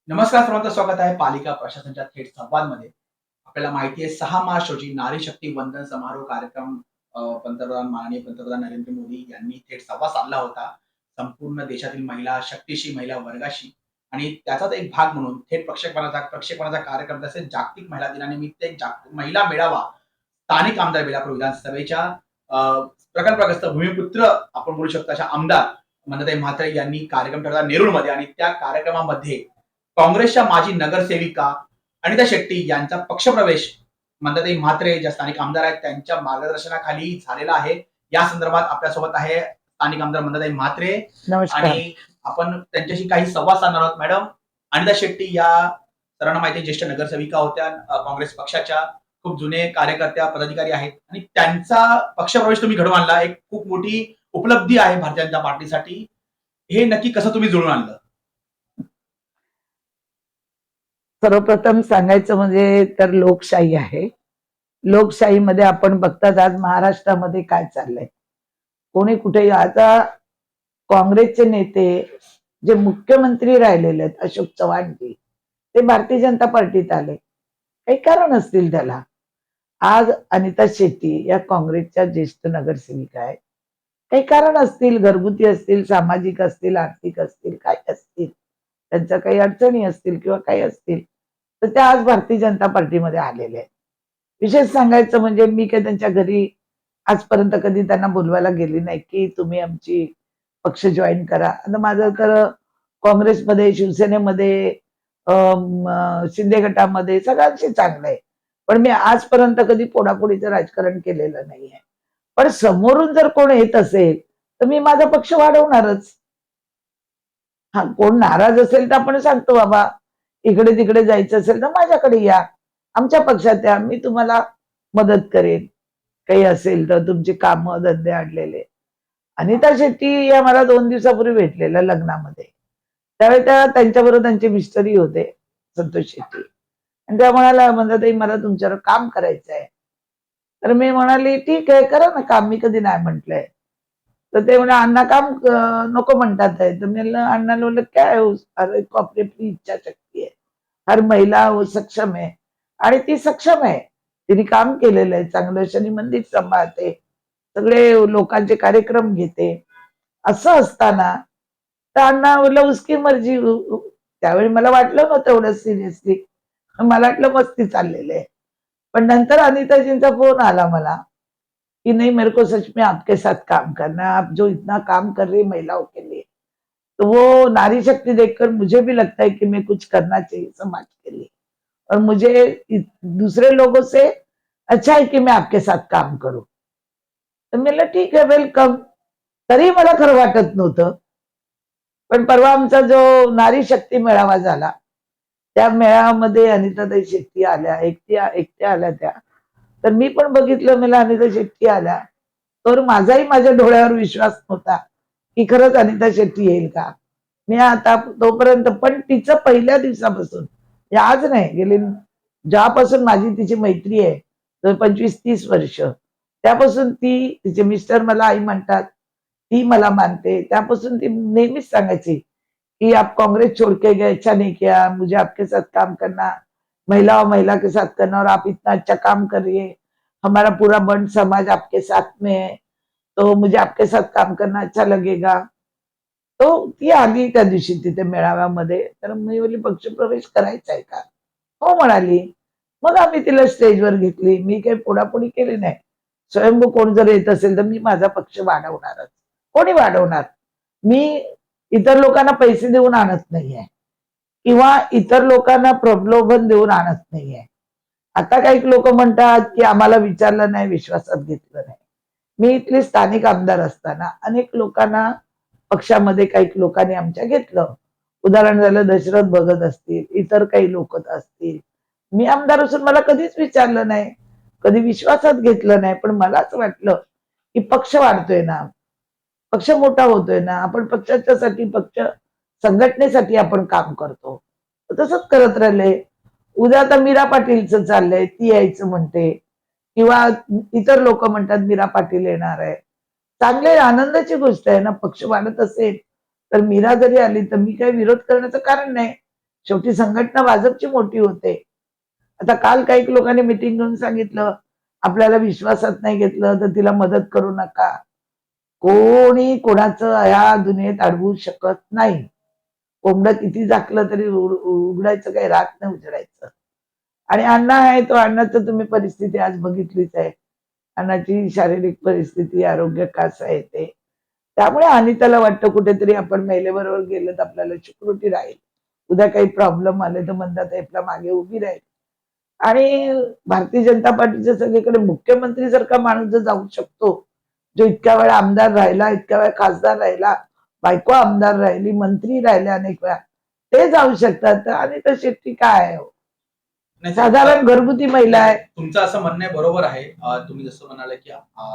नमस्कार सर्वांचं स्वागत आहे पालिका प्रशासनाच्या थेट संवादमध्ये. आपल्याला माहिती आहे 6 मार्च रोजी नारी शक्ती वंदन समारोह कार्यक्रम माननीय पंतप्रधान नरेंद्र मोदी यांनी थेट संवाद साधला होता. संपूर्ण देशातील महिला शक्तीशी, महिला वर्गाशी आणि त्याचाच एक भाग म्हणून थेट प्रक्षेपणाचा कार्यक्रम तसेच जागतिक महिला दिनानिमित्त एक जागतिक महिला मेळावा स्थानिक आमदार बेलापूर विधानसभेच्या अ, प्रकल्पग्रस्त भूमिपुत्र आपण बोलू शकतो अशा आमदार मंदाताई म्हात्रे यांनी कार्यक्रम ठेवला नेरूळमध्ये आणि त्या कार्यक्रमामध्ये काँग्रेसच्या माजी नगरसेविका अनिता शेट्टी यांचा पक्षप्रवेश मंदाताई म्हात्रे ज्या स्थानिक आमदार आहेत त्यांच्या मार्गदर्शनाखाली झालेला आहे. या संदर्भात आपल्यासोबत आहे स्थानिक आमदार मंदाताई म्हात्रे नमस्कार. आणि आपण त्यांच्याशी काही संवाद साधणार आहोत. मॅडम, अनिता शेट्टी या सर्वांना माहिती ज्येष्ठ नगरसेविका होत्या, काँग्रेस पक्षाच्या खूप जुने कार्यकर्त्या पदाधिकारी आहेत आणि त्यांचा पक्षप्रवेश तुम्ही घडवून आणला. एक खूप मोठी उपलब्धी आहे भारतीय जनता पार्टीसाठी. हे नक्की कसं तुम्ही जुळून आणलं? सर्वप्रथम सांगायचं म्हणजे तर लोकशाही आहे. लोकशाहीमध्ये आपण बघतात आज महाराष्ट्रामध्ये काय चाललंय. कोणी कुठे आता काँग्रेसचे नेते जे मुख्यमंत्री राहिलेले आहेत अशोक चव्हाणजी ते भारतीय जनता पार्टीत आले. काही कारण असतील त्याला. आज अनिता शेट्टी या काँग्रेसच्या ज्येष्ठ नगरसेविका आहेत. काही कारण असतील, घरगुती असतील, सामाजिक असतील, आर्थिक असतील, काय असतील, त्यांच्या काही अडचणी असतील किंवा काही असतील, तर त्या आज भारतीय जनता पार्टीमध्ये आलेल्या आहेत. विशेष सांगायचं म्हणजे मी काही त्यांच्या घरी आजपर्यंत कधी त्यांना बोलवायला गेली नाही की तुम्ही आमची पक्ष जॉईन करा. आता माझं तर काँग्रेसमध्ये, शिवसेनेमध्ये, शिंदे गटामध्ये सगळ्यांशी चांगलं आहे. पण मी आजपर्यंत कधी फोडाफोडीचं राजकारण केलेलं नाहीये. पण समोरून जर कोण येत असेल तर मी माझा पक्ष वाढवणारच. हा, कोण नाराज असेल तर आपण सांगतो बाबा इकडे तिकडे जायचं असेल तर माझ्याकडे या, आमच्या पक्षात या, मी तुम्हाला मदत करेन. काही असेल तर तुमची कामं धंदे आणलेले. अनिता शेट्टी या मला 2 दिवसापूर्वी भेटलेल्या लग्नामध्ये. त्यावेळी त्यांच्याबरोबर त्यांचे मिस्टरही होते, संतोष शेट्टी. आणि त्या म्हणाल्या म्हणतात मला तुमच्यावर काम करायचं आहे. तर मी म्हणाली ठीक आहे करा ना काम, मी कधी नाही म्हटलंय. तर ते म्हणा अण्णा काम नको म्हणतात आहे. तर मी म्हणलं अण्णाला बोललं काय हो, अरे आपली आपली इच्छाशक्ती आहे. हर महिला वो सक्षम आहे आणि ती सक्षम आहे. तिने काम केलेलं आहे चांगलं, शनी मंदिर सांभाळते, सगळे लोकांचे कार्यक्रम घेते. असं असताना तर अण्णा बोललं उसकी मर्जी. त्यावेळी मला वाटलं नव्हतं एवढं सिरियसली. मला वाटलं मस्ती चाललेलं आहे. पण नंतर अनिताजींचा फोन आला मला कि नहीं, मेरे को सच में आपके साथ काम करना है, आप जो इतना काम कर रही है महिलाओं के लिए, तो वो नारी शक्ति देखकर मुझे भी लगता है कि मैं कुछ करना चाहिए समाज के लिए, और मुझे दूसरे लोगों से अच्छा है कि मैं आपके साथ काम करूं. तर मी म्हणलं ठीक आहे वेलकम. तरी मला खरं वाटत नव्हतं. पण परवा आमचा जो नारी शक्ती मेळावा झाला त्या मेळाव्यामध्ये अनिताताई शेट्टी आल्या, एकट्या आल्या त्या. तर मी पण बघितलं, मला अनिता शेट्टी आल्या, तर माझाही माझ्या डोळ्यावर विश्वास नव्हता की खरंच अनिता शेट्टी येईल का. मी आता तोपर्यंत पण तिचं पहिल्या दिवसापासून, हे आज नाही, गेली जेव्हापासून माझी तिची मैत्री आहे, तर 25-30 वर्ष, त्यापासून तिचे मिस्टर मला आई म्हणतात, ती मला मानते. त्यापासून ती नेहमीच सांगायची कि आप कांग्रेस छोड़ के गए, अच्छा नहीं किया, मुझे आपके साथ काम करना, महिला और महिला के साथ करना, और आप इतना अच्छा काम कर रही है, हमारा पूरा बंड समाज आपके साथ में है, तो मुझे आपके साथ काम करना अच्छा लगेगा. तो ती आली त्या दिवशी तिथे मेळाव्यामध्ये. तर मी बोलली पक्षप्रवेश करायचा आहे का. हो म्हणाली. मग आम्ही तिला स्टेजवर घेतली. मी काही फोडाफोडी केली नाही. स्वयंभू कोण जर येत असेल तर मी माझा पक्ष वाढवणारच. कोणी वाढवणार. मी इतर लोकांना पैसे देऊन आणत नाहीये किंवा इतर लोकांना प्रलोभन देऊन आणत नाहीये. आता काही लोक म्हणतात की आम्हाला विचारलं नाही, विश्वासात घेतलं नाही. मी इथली स्थानिक आमदार असताना अनेक लोकांना पक्षामध्ये काही लोकांनी आमच्या घेतलं. उदाहरण झालं दशरथ भगत असतील, इतर काही लोक असतील. मी आमदार असून मला कधीच विचारलं नाही, कधी विश्वासात घेतलं नाही. पण मलाच वाटलं की पक्ष वाढतोय ना, पक्ष मोठा होतोय ना, आपण पक्षाच्यासाठी, पक्ष संघटनेसाठी आपण काम करतो. तसंच करत राहिले. उद्या आता मीरा पाटीलचं चाललंय, ती यायचं म्हणते किंवा इतर लोक म्हणतात मीरा पाटील येणार आहे. चांगले आनंदाची गोष्ट आहे ना, पक्ष वाढत असेल तर मीरा जरी आली तर मी काही विरोध करण्याचं कारण नाही. शेवटी संघटना भाजपची मोठी होते. आता काल काही लोकांनी मिटिंग घेऊन सांगितलं आपल्याला विश्वासात नाही घेतलं तर तिला मदत करू नका. कोणी कोणाचं या दुनियेत अडवू शकत नाही. कोंबडं किती झाकलं तरी उघडायचं काही रात नाही उजडायचं. आणि अण्णा आहे तो अण्णाचं तुम्ही परिस्थिती आज बघितलीच आहे. अण्णाची शारीरिक परिस्थिती आरोग्य कसं आहे ते. त्यामुळे अनिताला वाटतं कुठेतरी आपण महिलेबरोबर गेलं तर आपल्याला सिक्युरिटी राहील. उद्या काही प्रॉब्लेम आले तर मंदाताई आपल्या मागे उभी राहील. आणि भारतीय जनता पार्टीच्या सगळीकडे मुख्यमंत्री सारखा माणूस जर जाऊ शकतो, जो इतक्या वेळा आमदार राहिला, इतक्या वेळा खासदार राहिला, बायको आमदार राहिली, मंत्री राहिले अनेक वेळा, ते जाऊ शकतात. तर अनिता शेट्टी काय आहे हो? नाही, साधारण घरगुती महिला आहे. तुमचं असं म्हणणं आहे, बरोबर आहे. तुम्ही जसं म्हणाले की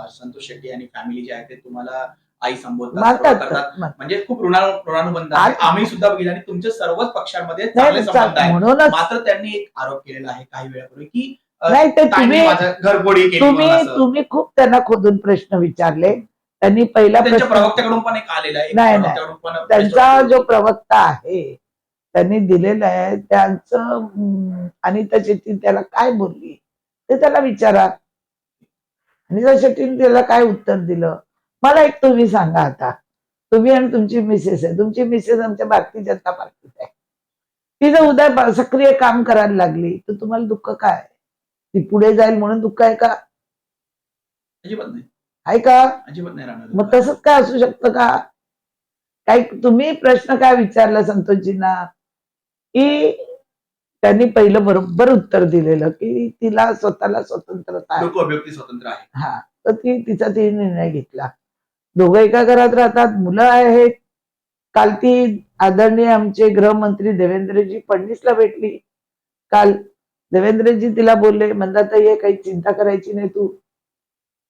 संतोष शेट्टी आणि फॅमिली जे आहे ते तुम्हाला आई संबोधतात, सर्व मानतात करतात. तर. म्हणजे खूप ऋणानुबंध आहे. आम्ही सुद्धा बघितलं आणि तुमच्या सर्वच पक्षांमध्ये चांगले नाही, संबंध आहेत. म्हणूनच मात्र त्यांनी एक आरोप केलेला आहे काही वेळापूर्वी की नाही ते ताईंनी तुम्ही माझं घरफोडी केली म्हणून असं. तुम्ही खूप त्यांना खोदून प्रश्न विचारले. त्यांनी पहिला त्यांच्या प्रश्न प्रवक्त्याकडून पण एक आलेला आहे. नाही, नाही. प्रवक्त्याकडून पण त्यांचा जो प्रवक्ता आहे त्यांनी दिलेलं आहे त्यांचं अनिता शेट्टी त्याला काय बोलली ते त्याला विचारा. अनिता शेट्टीने त्याला काय उत्तर दिलं. मला एक तुम्ही सांगा आता, तुम्ही आणि तुमची मिसेस आहे, तुमची मिसेस आमच्या भारतीय जनता पार्टीत आहे, ती जर उद्या सक्रिय काम करायला लागली तर तुम्हाला दुःख काय? ती पुढे जाईल म्हणून दुःख आहे का? अजिबात नाही, आहे का? अजिबात नाही राहणार. मग तसंच काय असू शकतं का? काही तुम्ही प्रश्न काय विचारला संतोषजींना की त्यांनी पहिलं बरोबर उत्तर दिलेलं की तिला स्वतःला स्वतंत्रता आहे. लोकअभिव्यक्ती स्वतंत्र आहे. हा, तर तिचा निर्णय घेतला. दोघं एका घरात राहतात, मुलं आहेत. काल ती आदरणीय आमचे गृहमंत्री देवेंद्रजी फडणवीसला भेटली. काल देवेंद्रजी तिला बोलले, मंदाताई आहे काही चिंता करायची नाही तू.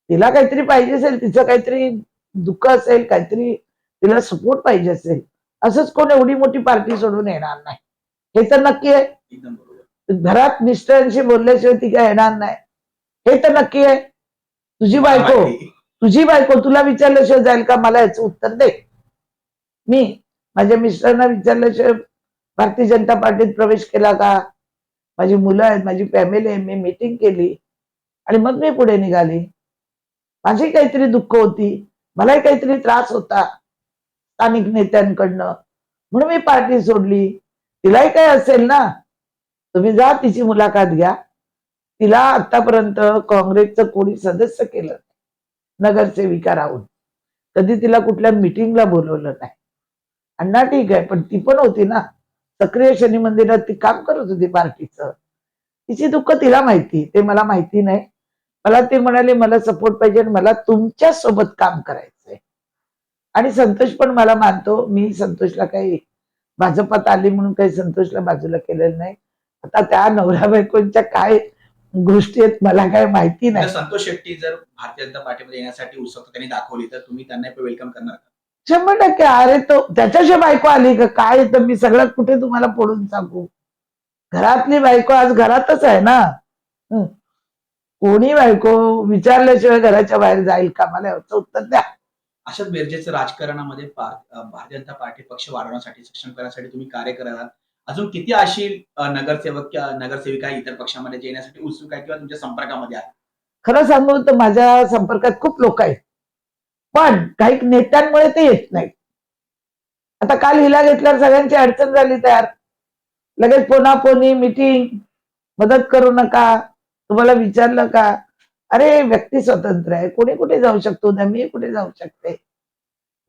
तिला काहीतरी पाहिजे असेल, तिचं काहीतरी दुःख असेल, काहीतरी तिला सपोर्ट पाहिजे असेल, असंच कोण एवढी मोठी पार्टी सोडून येणार नाही, हे तर नक्की आहे. एकदम बरोबर. घरात मिस्टरांशी बोलल्याशिवाय ती काय येणार नाही, हे तर नक्की आहे. तुझी बायको तुला विचारल्याशिवाय जाईल का? मला याचं उत्तर दे. मी माझ्या मिस्टरांना विचारल्याशिवाय भारतीय जनता पार्टीत प्रवेश केला का? माझी मुलं आहेत, माझी फॅमिली आहे, मी मीटिंग केली आणि मग मी पुढे निघाली. माझी काहीतरी दुःख होती, मलाही काहीतरी त्रास होता स्थानिक नेत्यांकडनं, म्हणून मी पार्टी सोडली. तिलाही काय असेल ना, तुम्ही जा तिची मुलाखत घ्या. तिला आतापर्यंत काँग्रेसचं कोणी सदस्य केलं नगरसेविका राहून, कधी तिला कुठल्या मिटिंगला बोलवलं नाही. अण्णा ठीक आहे, पण ती पण होती ना सक्रिय शनी मंदिरात, ती काम करत होती पार्टीचं. तिची दुःख तिला माहिती, ते मला माहिती नाही. मला ते म्हणाले मला सपोर्ट पाहिजे आणि मला तुमच्या सोबत काम करायचंय. आणि संतोष पण मला मानतो, मी संतोषला काही भाजपात आली म्हणून काही संतोषला बाजूला केलेलं नाही. आता त्या नवरा बायकोंच्या काय गोष्टी आहेत मला काय माहिती नाही. संतोष शेट्टी जर भारतीय जनता पार्टीमध्ये येण्यासाठी उत्सुकता त्यांनी दाखवली तर तुम्ही त्यांना वेलकम करणार का? 100%. अरे तो त्याच्याशिवाय बायको आली का काय? तर मी सगळं कुठे तुम्हाला पडून सांगू. घरातली बायको आज घरातच आहे ना. कोणी बायको विचारल्याशिवाय घराच्या बाहेर जाईल का? मला याचं उत्तर द्या. अशाच बेरजेचं राजकारणामध्ये भारतीय जनता पार्टी पक्ष वाढवण्यासाठी, सक्षम करण्यासाठी तुम्ही कार्य करत आहात. अजून किती अशी नगरसेवक किंवा नगरसेविका इतर पक्षामध्ये येण्यासाठी उत्सुक आहे किंवा तुमच्या संपर्कामध्ये आहे? खरं सांगू तर माझ्या संपर्कात खूप लोक आहेत, पण काही नेत्यांमुळे ते येत नाही. आता काल हिला घेतल्यावर सगळ्यांची अडचण झाली तयार. लगेच पोनापोनी मीटिंग, मदत करू नका, तुम्हाला विचारलं का? अरे व्यक्ती स्वतंत्र आहे, कोणी कुठे जाऊ शकतो, उद्या मी कुठे जाऊ शकते.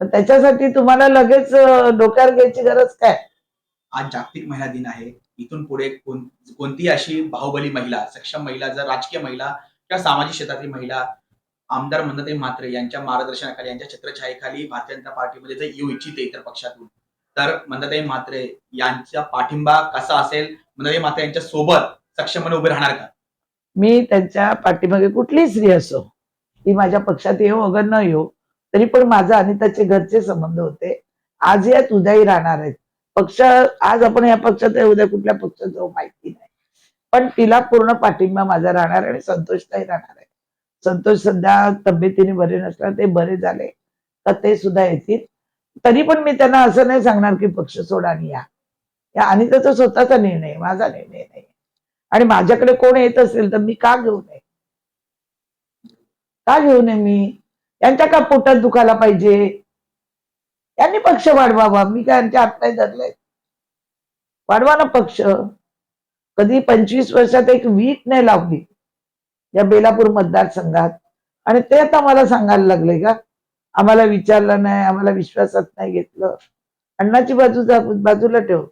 तर त्याच्यासाठी तुम्हाला लगेच डोक्यावर घ्यायची गरज काय? आज जागतिक महिला दिन आहे. इथून पुढे कोणतीही अशी बाहुबली महिला, सक्षम महिला, जर राजकीय महिला किंवा सामाजिक क्षेत्रातील महिला आमदार मंदाताई म्हात्रे यांच्या मार्गदर्शनाखाली, यांच्या छत्रछायेखाली भारतीय जनता पार्टीमध्ये जर येऊ इच्छिते इतर पक्षातून, तर मंदाताई म्हात्रे यांचा पाठिंबा कसा असेल? मंदाताई म्हात्रे यांच्या सोबत सक्षमपणे उभे राहणार का? मी त्यांच्या पाठीमागे कुठलीही स्त्री असो, ती माझ्या पक्षात येऊ अगर न येऊ, तरी पण माझा आणि त्याचे घरचे संबंध होते. आज यात उद्याही राहणार आहेत. पक्ष आज आपण या पक्षात आहे, उद्या कुठल्या पक्षात जाऊ माहिती नाही, पण तिला पूर्ण पाठिंबा माझा राहणार आणि संतोषताही राहणार आहे. संतोष सध्या तब्येतीने बरे नसणार, ते बरे झाले तर ते सुद्धा येतील. तरी पण मी त्यांना असं नाही सांगणार की पक्ष सोडा आणि या. या अनिताचा स्वतःचा निर्णय आहे, माझा निर्णय नाही. आणि माझ्याकडे कोण येत असेल तर मी का घेऊ नये? का घेऊ नये मी? यांच्या का पोटात दुखायला पाहिजे? यांनी पक्ष वाढवावा. मी काय यांच्या हातपाय धरले? वाढवा ना पक्ष. कधी 25 वर्षात एक वीट नाही लावली या बेलापूर मतदारसंघात. आणि ते आता मला सांगायला लागले का आम्हाला विचारलं नाही, आम्हाला विश्वासात नाही घेतलं. अण्णाची बाजूला ठेव,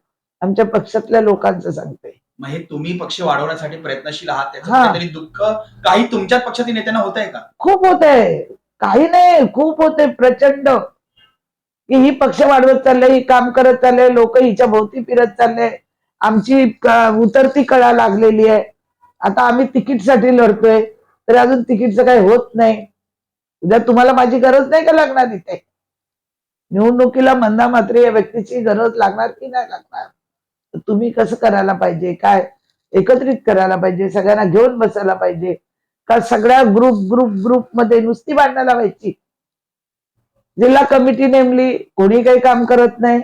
आमच्या पक्षातल्या लोकांचं सांगते. मग हे तुम्ही पक्ष वाढवण्यासाठी प्रयत्नशील आहात, त्याचं हा. काहीतरी दुःख काही तुमच्याच पक्षातील नेत्यांना होत आहे का? खूप होतंय, काही नाही, खूप होते प्रचंड. की ही पक्ष वाढवत चाललंय, ही काम करत चाललंय, लोक हिच्या भोवती फिरत चालले, आमची उतरती कळा लागलेली आहे. आता आम्ही तिकीटसाठी लढतोय तरी अजून तिकीटचं काही होत नाही. उद्या तुम्हाला माझी गरज नाही का लागणार इथे? निवडणुकीला मंदा मात्रे या व्यक्तीची गरज लागणार की नाही लागणार? तर तुम्ही कसं करायला पाहिजे, काय एकत्रित करायला पाहिजे, सगळ्यांना घेऊन बसायला पाहिजे का? सगळ्या ग्रुप मध्ये नुसती भांडणं लावायची? जिल्हा कमिटी नेमली, कोणी काही काम करत नाही,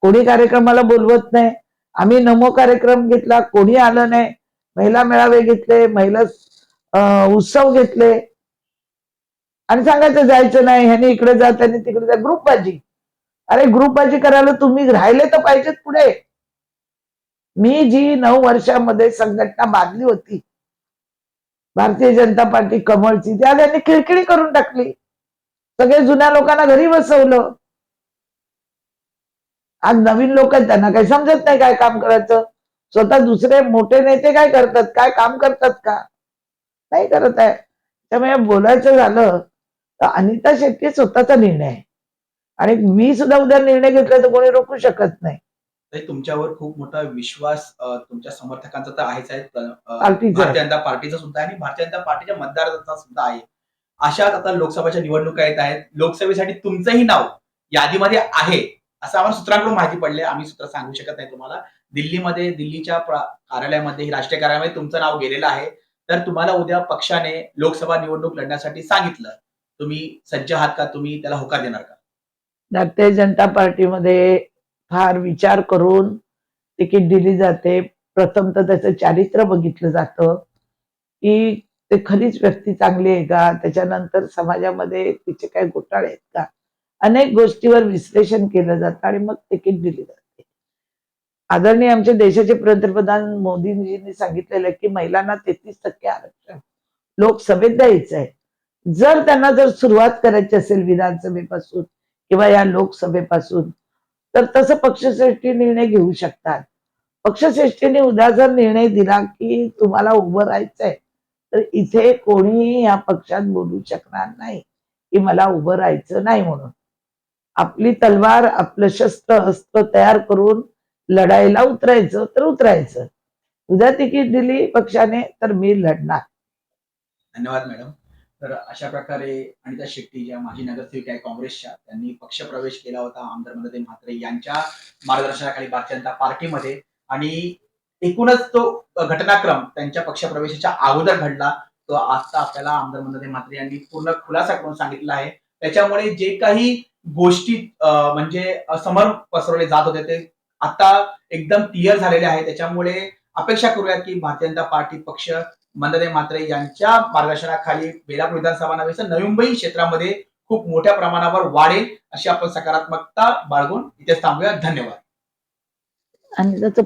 कोणी कार्यक्रमाला बोलवत नाही. आम्ही नमो कार्यक्रम घेतला, कोणी आलं नाही. महिला मेळावे घेतले, महिला उत्सव घेतले आणि सांगायचं जायचं नाही, ह्यानी इकडे जा त्यांनी तिकडे जा. ग्रुपबाजी. अरे ग्रुपबाजी करायला तुम्ही राहिले तर पाहिजेत पुढे. मी जी 9 वर्षामध्ये संघटना बांधली होती भारतीय जनता पार्टी कमळची, त्या त्यांनी खिळखिळी करून टाकली. सगळे जुन्या लोकांना घरी बसवलं. आज नवीन लोक आहेत, त्यांना काही समजत नाही काय काम करायचं. स्वतः दुसरे मोठे नेते काय करतात, काय काम करतात का? नाही करत आहे. त्यामुळे बोलायचं झालं तर अनिता शेट्टी स्वतःचा निर्णय आहे आणि मी सुद्धा उद्या निर्णय घेतला तर कोणी रोखू शकत नाही. तुमच्यावर खूप मोठा विश्वास तुमच्या समर्थकांचा तर आहेच आहे, पार्टीचा भारतीय जनता पार्टीचा सुद्धा आहे आणि भारतीय जनता पार्टीच्या मतदारांचा सुद्धा आहे. अशात आता लोकसभेच्या निवडणुका येत आहेत. लोकसभेसाठी तुमचंही नाव यादीमध्ये आहे असं आम्हाला सूत्रांकडून माहिती पडले. आम्ही सूत्र सांगू शकत नाही तुम्हाला. दिल्लीमध्ये, दिल्लीच्या कार्यालयामध्ये, राष्ट्रीय कार्यालयामध्ये तुमचं नाव गेलेलं आहे. तर तुम्हाला उद्या पक्षाने लोकसभा निवडणूक लढण्यासाठी सांगितलं. तुम्ही सज्ज आहात का? तुम्ही त्याला होकार देणार का? भारतीय जनता पार्टीमध्ये फार विचार करून तिकीट दिली जाते. प्रथम तर त्याचं चारित्र्य बघितलं जातं की ते खरीच व्यक्ती चांगली आहे का, त्याच्यानंतर समाजामध्ये तिचे काही घोटाळे आहेत का, अनेक गोष्टीवर विश्लेषण केलं जातं आणि मग तिकीट दिली जाते. आदरणीय आमचे देशाचे पंतप्रधान मोदींजींनी सांगितलेलं आहे की महिलांना 33% आरक्षण लोकसभेत द्यायचं आहे. जर त्यांना सुरुवात करायची असेल विधानसभेपासून किंवा या लोकसभेपासून, तर तसं पक्षश्रेष्ठी निर्णय घेऊ शकतात. पक्षश्रेष्ठीने उद्या जर निर्णय दिला की तुम्हाला उभं राहायचंय, तर इथे कोणीही या पक्षात बोलू शकणार नाही की मला उभं राहायचं नाही म्हणून. आपली तलवार, आपलं शस्त्र अस्त्र तयार करून लढायला उतरायचं तर उतरायचं. उद्या तिकीट दिली पक्षाने तर मी लढणार. धन्यवाद मॅडम. तर अशा प्रकारे अनिता शेट्टी ज्या माजी नगरसेविका आहे काँग्रेसच्या, त्यांनी पक्षप्रवेश केला होता आमदार मदन म्हात्रे यांच्या मार्गदर्शनाखाली भारतीय जनता पार्टीमध्ये. आणि एकूणच तो घटनाक्रम त्यांच्या पक्षप्रवेशाच्या अगोदर घडला. तो आता आपल्याला आमदार मदन म्हात्रे यांनी पूर्ण खुलासा करून सांगितला आहे. त्याच्यामुळे जे काही गोष्टी म्हणजे समोर पसरवले जात होते ते आता एकदम क्लिअर झालेले आहे. त्याच्यामुळे अपेक्षा करूयात की भारतीय जनता पार्टी पक्ष मंदाताई म्हात्रे यांच्या मार्गदर्शनाखाली बेलापूर विधानसभा नव्हे तर नवी मुंबई क्षेत्रामध्ये खूप मोठ्या प्रमाणावर वाढेल अशी आपण सकारात्मकता बाळगून इथेच थांबूया. धन्यवाद. आणि त्याचं